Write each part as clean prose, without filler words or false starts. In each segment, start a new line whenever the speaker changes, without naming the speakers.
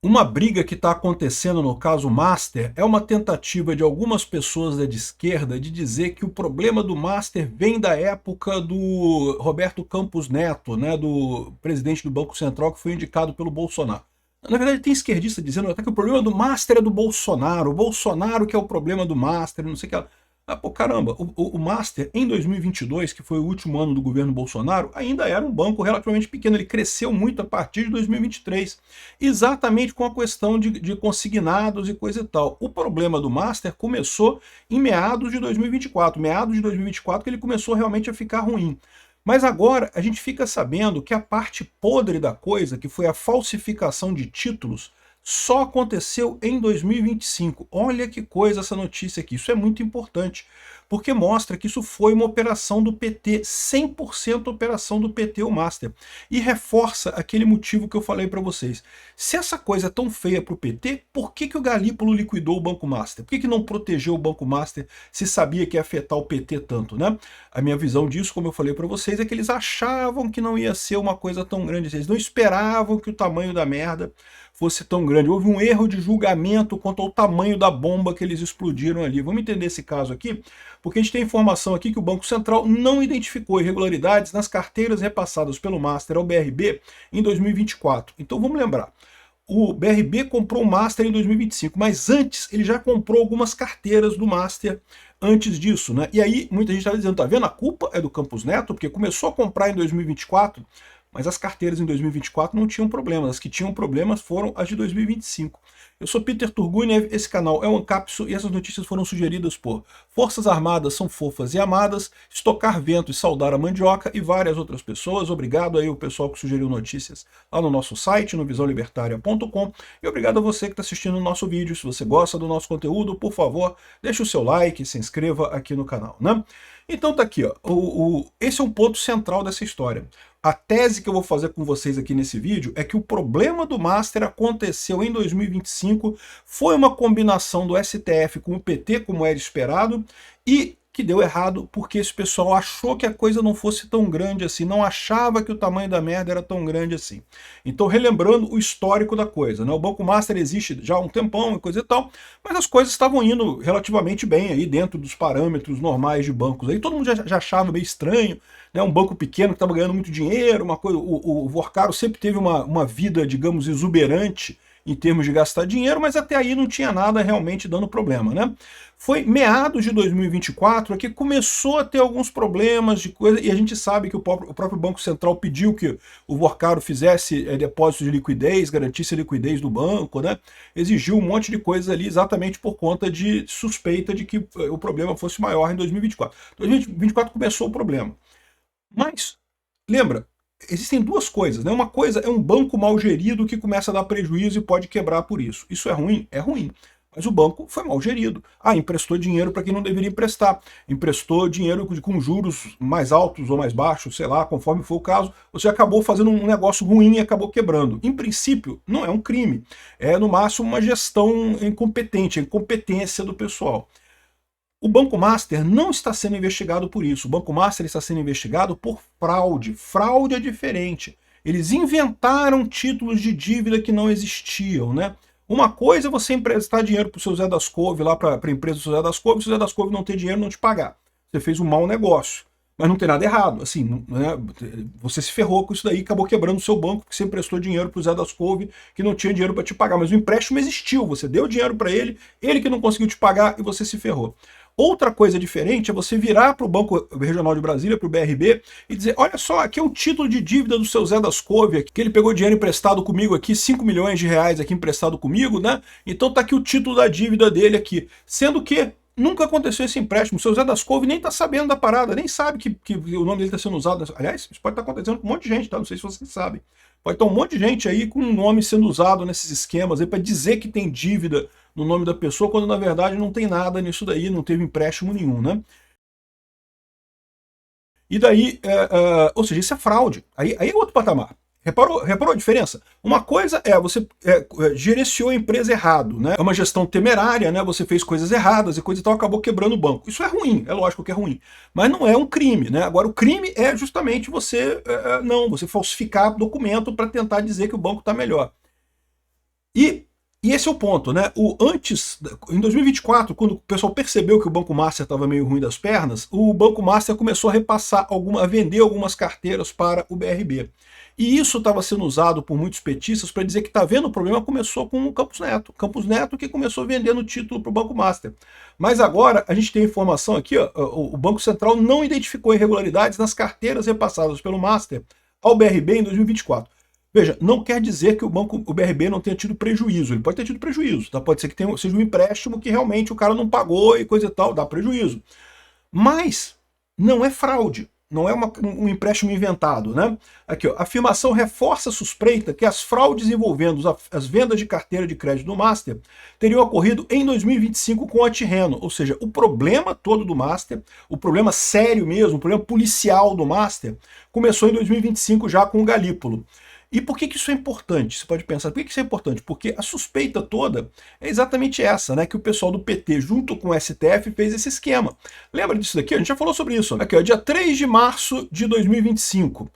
Uma briga que está acontecendo no caso Master é uma tentativa de algumas pessoas da esquerda de dizer que o problema do Master vem da época do Roberto Campos Neto, né, do presidente do Banco Central, que foi indicado pelo Bolsonaro. Na verdade, tem esquerdista dizendo até que o problema do Master é do Bolsonaro, o Bolsonaro que é o problema do Master, não sei o que. Ah, pô, caramba, o Master em 2022, que foi o último ano do governo Bolsonaro, ainda era um banco relativamente pequeno, ele cresceu muito a partir de 2023, exatamente com a questão de consignados e coisa e tal. O problema do Master começou em meados de 2024, que ele começou realmente a ficar ruim. Mas agora a gente fica sabendo que a parte podre da coisa, que foi a falsificação de títulos, só aconteceu em 2025. Olha que coisa essa notícia aqui, isso é muito importante, porque mostra que isso foi uma operação do PT, 100% operação do PT, o Master. E reforça aquele motivo que eu falei para vocês. Se essa coisa é tão feia para o PT, por que o Galípolo liquidou o Banco Master? Por que não protegeu o Banco Master se sabia que ia afetar o PT tanto, né? A minha visão disso, como eu falei para vocês, é que eles achavam que não ia ser uma coisa tão grande, eles não esperavam que o tamanho da merda fosse tão grande. Houve um erro de julgamento quanto ao tamanho da bomba que eles explodiram ali. Vamos entender esse caso aqui, porque a gente tem informação aqui que o Banco Central não identificou irregularidades nas carteiras repassadas pelo Master ao BRB em 2024. Então vamos lembrar, o BRB comprou o Master em 2025, mas antes ele já comprou algumas carteiras do Master antes disso, né? E aí muita gente estava dizendo, tá vendo, a culpa é do Campos Neto, porque começou a comprar em 2024, mas as carteiras em 2024 não tinham problemas, as que tinham problemas foram as de 2025. Eu sou Peter Turguniev, esse canal é o Ancapso e essas notícias foram sugeridas por Forças Armadas são fofas e amadas, Estocar Vento e Saudar a Mandioca e várias outras pessoas. Obrigado aí o pessoal que sugeriu notícias lá no nosso site, no visãolibertaria.com, e obrigado a você que está assistindo o nosso vídeo. Se você gosta do nosso conteúdo, por favor, deixe o seu like, se inscreva aqui no canal, né? Então tá aqui, ó, esse é um ponto central dessa história. A tese que eu vou fazer com vocês aqui nesse vídeo é que o problema do Master aconteceu em 2025, foi uma combinação do STF com o PT, como era esperado, e que deu errado porque esse pessoal achou que a coisa não fosse tão grande assim, não achava que o tamanho da merda era tão grande assim. Então, relembrando o histórico da coisa, né? O Banco Master existe já há um tempão e coisa e tal, mas as coisas estavam indo relativamente bem aí dentro dos parâmetros normais de bancos. Aí todo mundo já achava meio estranho, né? Um banco pequeno que estava ganhando muito dinheiro, uma coisa, o Vorcaro sempre teve uma vida, digamos, exuberante em termos de gastar dinheiro, mas até aí não tinha nada realmente dando problema, né? Foi meados de 2024 que começou a ter alguns problemas de coisa, e a gente sabe que o próprio Banco Central pediu que o Vorcaro fizesse depósitos de liquidez, garantisse a liquidez do banco, né? Exigiu um monte de coisas ali exatamente por conta de suspeita de que o problema fosse maior em 2024. Em 2024 começou o problema. Mas, lembra, existem duas coisas, né? Uma coisa é um banco mal gerido que começa a dar prejuízo e pode quebrar por isso. Isso é ruim? É ruim. Mas o banco foi mal gerido. Ah, emprestou dinheiro para quem não deveria emprestar. Emprestou dinheiro com juros mais altos ou mais baixos, sei lá, conforme for o caso. Você acabou fazendo um negócio ruim e acabou quebrando. Em princípio, não é um crime. É, no máximo, uma gestão incompetente, a incompetência do pessoal. O Banco Master não está sendo investigado por isso. O Banco Master está sendo investigado por fraude. Fraude é diferente. Eles inventaram títulos de dívida que não existiam, né? Uma coisa é você emprestar dinheiro para o seu Zé das Couve, lá para a empresa do seu Zé das Couve, se o Zé das Couve não ter dinheiro, não te pagar. Você fez um mau negócio. Mas não tem nada errado. Assim, né? Você se ferrou com isso daí, acabou quebrando o seu banco, porque você emprestou dinheiro para o Zé das Couve, que não tinha dinheiro para te pagar. Mas o empréstimo existiu, você deu dinheiro para ele que não conseguiu te pagar e você se ferrou. Outra coisa diferente é você virar para o Banco Regional de Brasília, para o BRB, e dizer, olha só, aqui é o título de dívida do seu Zé das Couve, que ele pegou dinheiro emprestado comigo aqui, 5 milhões de reais aqui emprestado comigo, né? Então tá aqui o título da dívida dele aqui. Sendo que nunca aconteceu esse empréstimo, o seu Zé das Couve nem está sabendo da parada, nem sabe que o nome dele está sendo usado. Aliás, isso pode estar acontecendo com um monte de gente, tá? Não sei se vocês sabem. Pode estar um monte de gente aí com o nome sendo usado nesses esquemas aí para dizer que tem dívida no nome da pessoa, quando na verdade não tem nada nisso daí, não teve empréstimo nenhum, né? E daí, ou seja, isso é fraude. Aí é outro patamar. Reparou a diferença? Uma coisa é você gerenciou a empresa errado, né? É uma gestão temerária, né? Você fez coisas erradas e coisa e tal, acabou quebrando o banco. Isso é ruim, é lógico que é ruim. Mas não é um crime, né? Agora, o crime é justamente você falsificar documento para tentar dizer que o banco está melhor. E E esse é o ponto, né? Em 2024, quando o pessoal percebeu que o Banco Master estava meio ruim das pernas, o Banco Master começou a a vender algumas carteiras para o BRB. E isso estava sendo usado por muitos petistas para dizer que tá vendo, o problema começou com o Campos Neto. Campos Neto que começou vendendo título para o Banco Master. Mas agora a gente tem informação aqui, ó, o Banco Central não identificou irregularidades nas carteiras repassadas pelo Master ao BRB em 2024. Veja, não quer dizer que o BRB não tenha tido prejuízo. Ele pode ter tido prejuízo, tá? Pode ser que seja um empréstimo que realmente o cara não pagou e coisa e tal, dá prejuízo. Mas não é fraude, não é um empréstimo inventado, né? Aqui, ó, a afirmação reforça a suspeita que as fraudes envolvendo as vendas de carteira de crédito do Master teriam ocorrido em 2025 com a Tirreno. Ou seja, o problema todo do Master, o problema sério mesmo, o problema policial do Master, começou em 2025 já com o Galípolo. E por que isso é importante? Você pode pensar, por que isso é importante? Porque a suspeita toda é exatamente essa, né? Que o pessoal do PT, junto com o STF, fez esse esquema. Lembra disso daqui? A gente já falou sobre isso. Aqui, ó, dia 3 de março de 2025.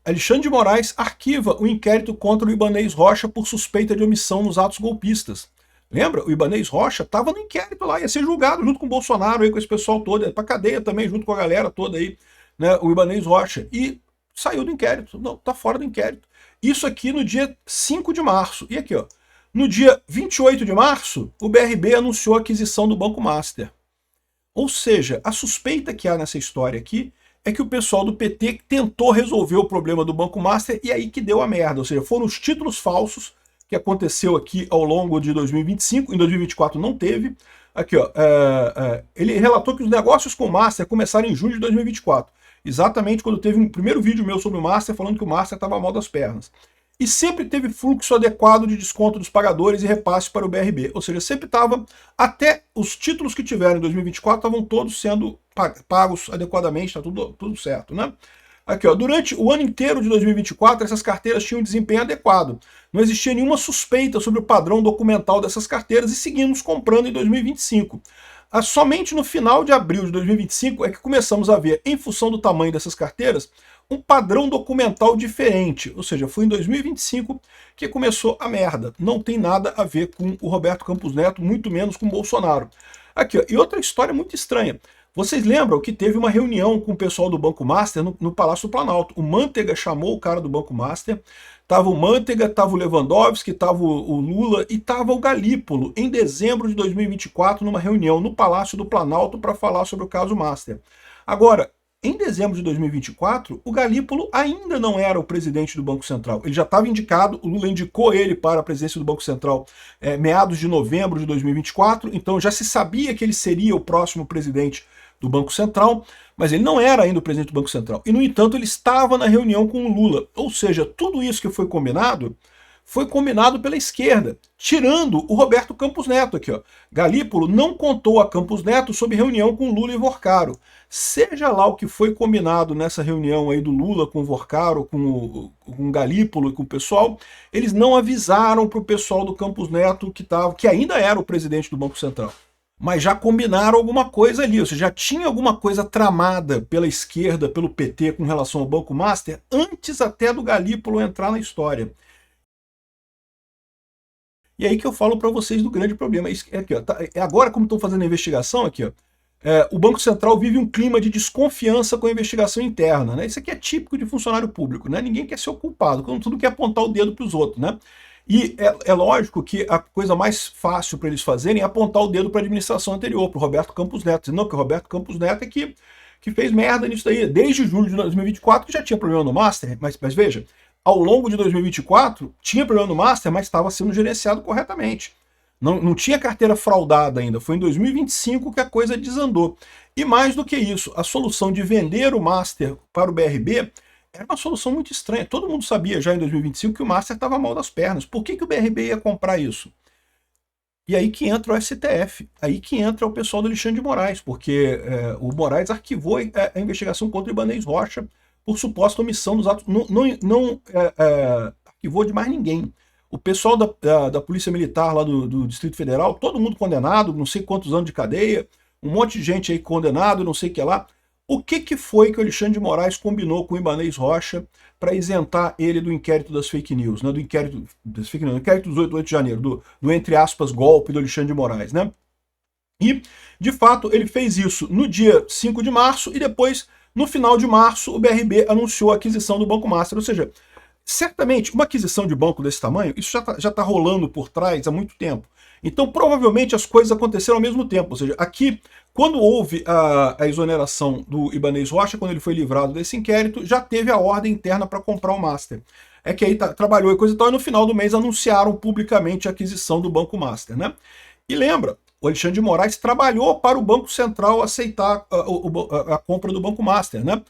Alexandre de Moraes arquiva o inquérito contra o Ibanez Rocha por suspeita de omissão nos atos golpistas. Lembra? O Ibanez Rocha estava no inquérito lá, ia ser julgado junto com o Bolsonaro, aí, com esse pessoal todo, ia pra cadeia também, junto com a galera toda aí, né? O Ibanez Rocha. E saiu do inquérito. Não, tá fora do inquérito. Isso aqui no dia 5 de março. E aqui, ó, no dia 28 de março, o BRB anunciou a aquisição do Banco Master. Ou seja, a suspeita que há nessa história aqui é que o pessoal do PT tentou resolver o problema do Banco Master e aí que deu a merda. Ou seja, foram os títulos falsos que aconteceu aqui ao longo de 2025. Em 2024 não teve. Aqui, ó, ele relatou que os negócios com o Master começaram em junho de 2024. Exatamente quando teve um primeiro vídeo meu sobre o Master falando que o Master estava mal das pernas. E sempre teve fluxo adequado de desconto dos pagadores e repasse para o BRB. Ou seja, sempre estava, até os títulos que tiveram em 2024 estavam todos sendo pagos adequadamente, está tudo certo, né? Aqui, ó, durante o ano inteiro de 2024, essas carteiras tinham um desempenho adequado. Não existia nenhuma suspeita sobre o padrão documental dessas carteiras e seguimos comprando em 2025. Somente no final de abril de 2025 é que começamos a ver, em função do tamanho dessas carteiras, um padrão documental diferente. Ou seja, foi em 2025 que começou a merda. Não tem nada a ver com o Roberto Campos Neto, muito menos com o Bolsonaro. Aqui, ó, e outra história muito estranha. Vocês lembram que teve uma reunião com o pessoal do Banco Master no Palácio do Planalto. O Manteiga chamou o cara do Banco Master, tava o Manteiga, tava o Lewandowski, tava o Lula e tava o Galípolo em dezembro de 2024 numa reunião no Palácio do Planalto para falar sobre o caso Master. Agora, em dezembro de 2024, o Galípolo ainda não era o presidente do Banco Central. Ele já estava indicado, o Lula indicou ele para a presidência do Banco Central meados de novembro de 2024, então já se sabia que ele seria o próximo presidente do Banco Central, mas ele não era ainda o presidente do Banco Central. E, no entanto, ele estava na reunião com o Lula. Ou seja, tudo isso que foi combinado pela esquerda, tirando o Roberto Campos Neto aqui, ó. Galípolo não contou a Campos Neto sobre reunião com Lula e Vorcaro. Seja lá o que foi combinado nessa reunião aí do Lula com o Vorcaro, com o Galípolo e com o pessoal, eles não avisaram para o pessoal do Campos Neto que ainda era o presidente do Banco Central. Mas já combinaram alguma coisa ali, ou seja, já tinha alguma coisa tramada pela esquerda, pelo PT com relação ao Banco Master, antes até do Galípolo entrar na história. E aí que eu falo para vocês do grande problema. Aqui, ó, agora, como estão fazendo a investigação, aqui, ó, o Banco Central vive um clima de desconfiança com a investigação interna. Né? Isso aqui é típico de funcionário público. Né? Ninguém quer ser o culpado, tudo quer apontar o dedo para os outros. Né? E é lógico que a coisa mais fácil para eles fazerem é apontar o dedo para a administração anterior, para o Roberto Campos Neto. Não, que o Roberto Campos Neto é que fez merda nisso daí. Desde julho de 2024 já tinha problema no Master, mas veja, ao longo de 2024 tinha problema no Master, mas estava sendo gerenciado corretamente. Não tinha carteira fraudada ainda. Foi em 2025 que a coisa desandou. E mais do que isso, a solução de vender o Master para o BRB era uma solução muito estranha. Todo mundo sabia já em 2025 que o Master estava mal das pernas. Por que o BRB ia comprar isso? E aí que entra o STF, aí que entra o pessoal do Alexandre de Moraes, porque o Moraes arquivou a investigação contra o Ibanez Rocha por suposta omissão dos atos. Não arquivou de mais ninguém. O pessoal da Polícia Militar lá do Distrito Federal, todo mundo condenado, não sei quantos anos de cadeia, um monte de gente aí condenado, não sei o que lá. O que foi que o Alexandre de Moraes combinou com o Ibanez Rocha para isentar ele do inquérito das fake news, né? Do inquérito dos 8 de janeiro, do entre aspas golpe do Alexandre de Moraes, né? E, de fato, ele fez isso no dia 5 de março e depois, no final de março, o BRB anunciou a aquisição do Banco Master. Ou seja, certamente, uma aquisição de banco desse tamanho, isso já tá rolando por trás há muito tempo. Então, provavelmente, as coisas aconteceram ao mesmo tempo. Ou seja, aqui, quando houve a exoneração do Ibanez Rocha, quando ele foi livrado desse inquérito, já teve a ordem interna para comprar o Master. É que aí trabalhou e coisa e tal, e no final do mês anunciaram publicamente a aquisição do Banco Master, né? E lembra, o Alexandre de Moraes trabalhou para o Banco Central aceitar a compra do Banco Master, né?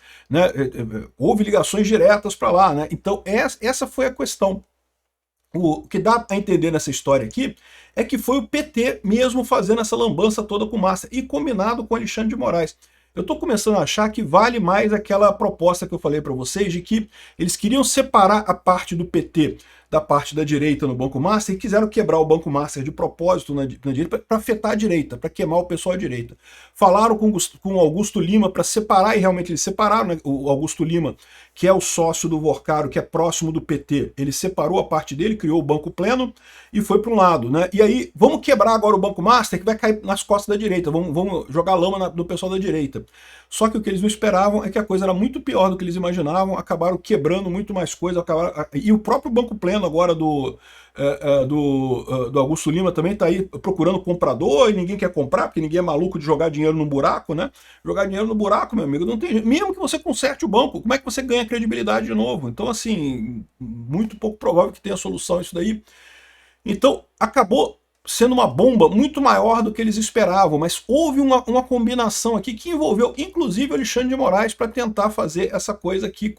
Houve ligações diretas para lá, né? Então essa foi a questão. O que dá a entender nessa história aqui é que foi o PT mesmo fazendo essa lambança toda com o Master e combinado com o Alexandre de Moraes. Eu estou começando a achar que vale mais aquela proposta que eu falei para vocês de que eles queriam separar a parte do PT da parte da direita no Banco Master e quiseram quebrar o Banco Master de propósito na direita para afetar a direita, para queimar o pessoal à direita. Falaram com o Augusto Lima para separar, e realmente eles separaram, né? O Augusto Lima, que é o sócio do Vorcaro, que é próximo do PT, ele separou a parte dele, criou o Banco Pleno e foi para um lado, né? E aí, vamos quebrar agora o Banco Master, que vai cair nas costas da direita, vamos jogar lama no pessoal da direita. Só que o que eles não esperavam é que a coisa era muito pior do que eles imaginavam, acabaram quebrando muito mais coisa, e o próprio Banco Pleno agora do Augusto Lima também está aí procurando comprador e ninguém quer comprar, porque ninguém é maluco de jogar dinheiro no buraco, né? Jogar dinheiro no buraco, meu amigo, não tem. Mesmo que você conserte o banco, como é que você ganha credibilidade de novo? Então, assim, muito pouco provável que tenha solução isso daí. Então, acabou sendo uma bomba muito maior do que eles esperavam, mas houve uma combinação aqui que envolveu inclusive o Alexandre de Moraes para tentar fazer essa coisa aqui,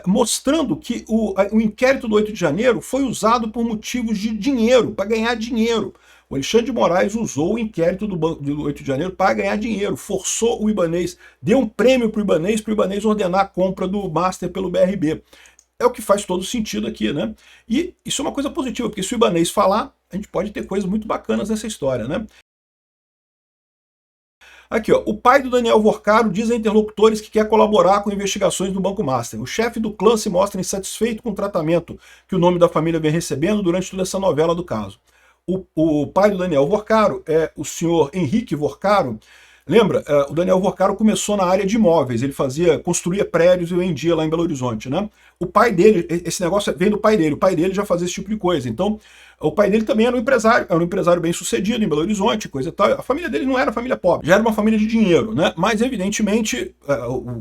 mostrando que o inquérito do 8 de janeiro foi usado por motivos de dinheiro, para ganhar dinheiro. O Alexandre de Moraes usou o inquérito do 8 de janeiro para ganhar dinheiro, forçou o Ibanez, deu um prêmio para o Ibanez ordenar a compra do Master pelo BRB. É o que faz todo sentido aqui, né? E isso é uma coisa positiva, porque se o Ibanez falar, a gente pode ter coisas muito bacanas nessa história, né? Aqui, ó, o pai do Daniel Vorcaro diz a interlocutores que quer colaborar com investigações do Banco Master. O chefe do clã se mostra insatisfeito com o tratamento que o nome da família vem recebendo durante toda essa novela do caso. O pai do Daniel Vorcaro é o senhor Henrique Vorcaro. Lembra, o Daniel Vorcaro começou na área de imóveis, ele construía prédios e vendia lá em Belo Horizonte, né? O pai dele, esse negócio vem do pai dele, o pai dele já fazia esse tipo de coisa, então o pai dele também era um empresário bem sucedido em Belo Horizonte, coisa e tal. A família dele não era família pobre, já era uma família de dinheiro, né? Mas evidentemente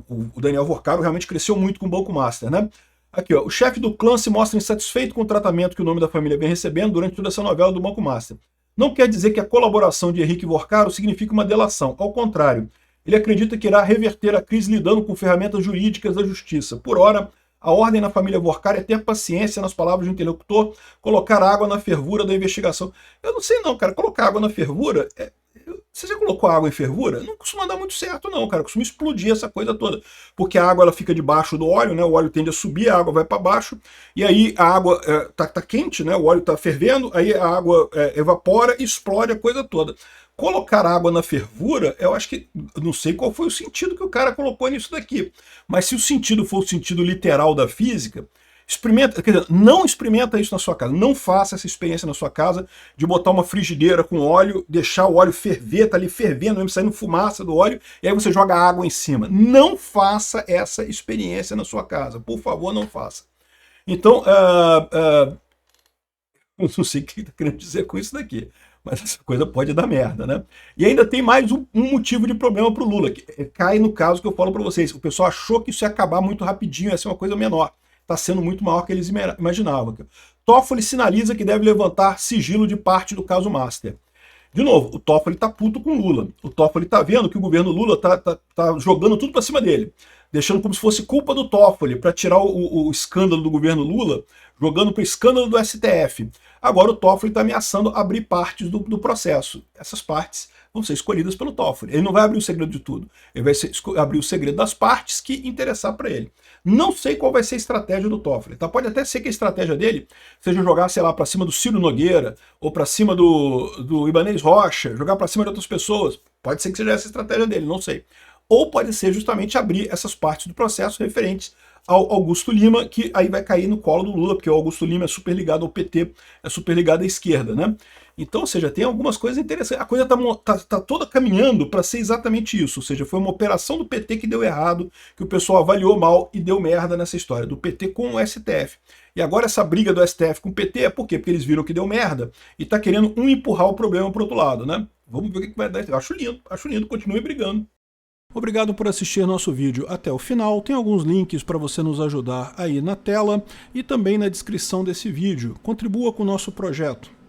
o Daniel Vorcaro realmente cresceu muito com o Banco Master, né? Aqui, ó, o chefe do clã se mostra insatisfeito com o tratamento que o nome da família vem recebendo durante toda essa novela do Banco Master. Não quer dizer que a colaboração de Henrique Vorcaro signifique uma delação. Ao contrário, ele acredita que irá reverter a crise lidando com ferramentas jurídicas da justiça. Por ora, a ordem na família Vorcaro é ter paciência, nas palavras do interlocutor, colocar água na fervura da investigação. Eu não sei não, cara, colocar água na fervura... Você já colocou água em fervura? Não costuma dar muito certo não, cara. Costuma explodir essa coisa toda. Porque a água ela fica debaixo do óleo, né? O óleo tende a subir, a água vai para baixo. E aí a água tá quente, né? O óleo tá fervendo, aí a água evapora e explode a coisa toda. Colocar água na fervura, eu acho que... Não sei qual foi o sentido que o cara colocou nisso daqui. Mas se o sentido for o sentido literal da física... Experimenta, quer dizer, não experimenta isso na sua casa, não faça essa experiência na sua casa de botar uma frigideira com óleo, deixar o óleo ferver, tá ali fervendo, mesmo saindo fumaça do óleo, e aí você joga água em cima. Não faça essa experiência na sua casa, por favor, não faça. Então, eu não sei o que está querendo dizer com isso daqui, mas essa coisa pode dar merda, né? E ainda tem mais um motivo de problema para o Lula, que cai no caso que eu falo para vocês. O pessoal achou que isso ia acabar muito rapidinho, ia ser uma coisa menor. Está sendo muito maior do que eles imaginavam. Toffoli sinaliza que deve levantar sigilo de parte do caso Master. De novo, o Toffoli está puto com o Lula. O Toffoli está vendo que o governo Lula tá jogando tudo para cima dele, deixando como se fosse culpa do Toffoli para tirar o escândalo do governo Lula, jogando para o escândalo do STF. Agora o Toffoli está ameaçando abrir partes do processo. Essas partes vão ser escolhidas pelo Toffoli. Ele não vai abrir o segredo de tudo. Ele vai abrir o segredo das partes que interessar para ele. Não sei qual vai ser a estratégia do Toffoli. Tá? Pode até ser que a estratégia dele seja jogar, sei lá, para cima do Ciro Nogueira, ou para cima do Ibanez Rocha, jogar para cima de outras pessoas. Pode ser que seja essa a estratégia dele, não sei. Ou pode ser justamente abrir essas partes do processo referentes ao Augusto Lima, que aí vai cair no colo do Lula, porque o Augusto Lima é super ligado ao PT, é super ligado à esquerda, né? Então, ou seja, tem algumas coisas interessantes. A coisa tá toda caminhando para ser exatamente isso. Ou seja, foi uma operação do PT que deu errado, que o pessoal avaliou mal e deu merda nessa história, do PT com o STF. E agora essa briga do STF com o PT é por quê? Porque eles viram que deu merda e tá querendo empurrar o problema pro outro lado, né? Vamos ver o que vai dar. Eu acho lindo, continue brigando. Obrigado por assistir nosso vídeo até o final. Tem alguns links para você nos ajudar aí na tela e também na descrição desse vídeo. Contribua com o nosso projeto.